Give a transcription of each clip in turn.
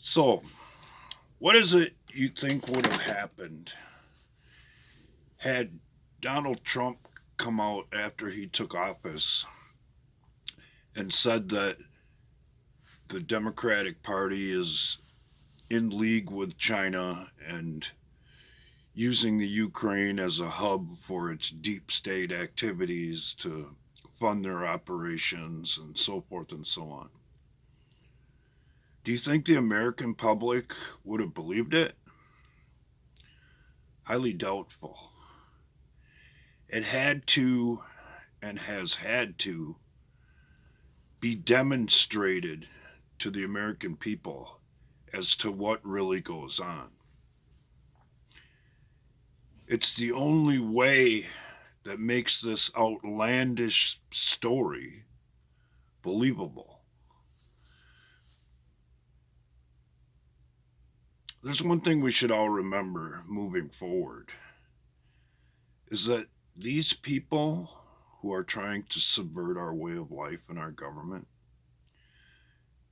So, what is it you think would have happened had Donald Trump come out after he took office and said that the Democratic Party is in league with China and using the Ukraine as a hub for its deep state activities to fund their operations and so forth and so on? Do you think the American public would have believed it? Highly doubtful. It had to and has had to be demonstrated to the American people as to what really goes on. It's the only way that makes this outlandish story believable. There's one thing we should all remember moving forward is that these people who are trying to subvert our way of life and our government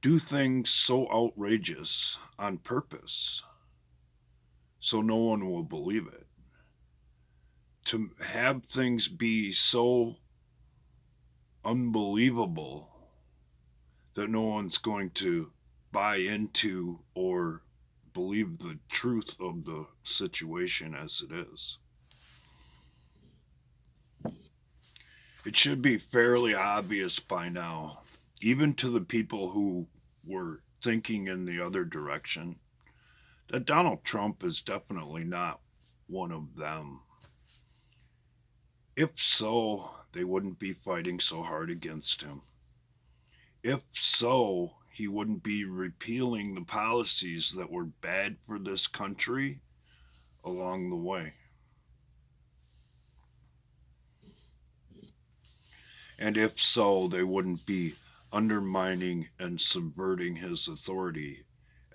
do things so outrageous on purpose so no one will believe it. To have things be so unbelievable that no one's going to buy into or believe the truth of the situation as it is. It should be fairly obvious by now, even to the people who were thinking in the other direction, that Donald Trump is definitely not one of them. If so, they wouldn't be fighting so hard against him. If so, he wouldn't be repealing the policies that were bad for this country along the way. And if so, they wouldn't be undermining and subverting his authority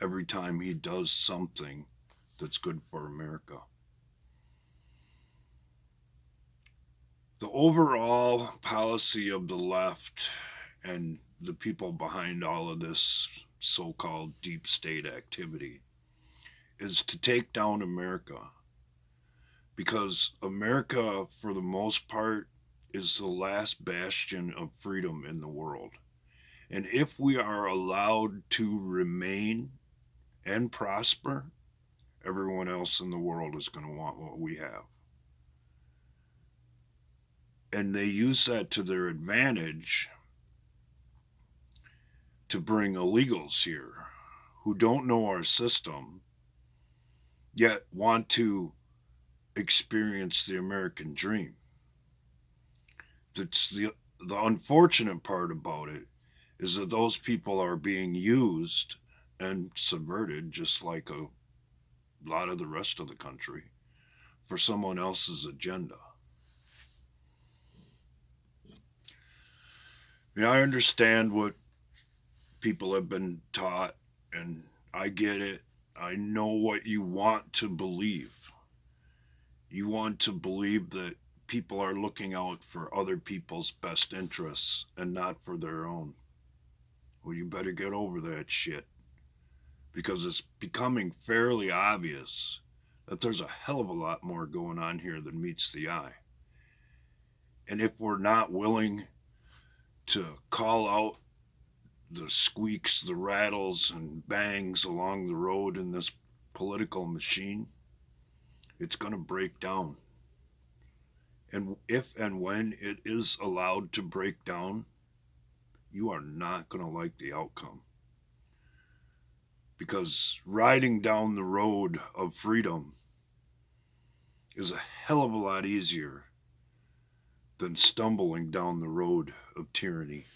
every time he does something that's good for America. The overall policy of the left and the people behind all of this so called deep state activity is to take down America, because America, for the most part, is the last bastion of freedom in the world. And if we are allowed to remain and prosper, everyone else in the world is going to want what we have. And they use that to their advantage to bring illegals here who don't know our system yet want to experience the American dream. That's the unfortunate part about it, is that those people are being used and subverted just like a lot of the rest of the country for someone else's agenda. I mean, I understand what people have been taught, and I get it. I know what you want to believe. You want to believe that people are looking out for other people's best interests and not for their own. Well, you better get over that shit, because it's becoming fairly obvious that there's a hell of a lot more going on here than meets the eye. And if we're not willing to call out the squeaks, the rattles, and bangs along the road in this political machine, it's going to break down. And if and when it is allowed to break down, you are not going to like the outcome. Because riding down the road of freedom is a hell of a lot easier than stumbling down the road of tyranny.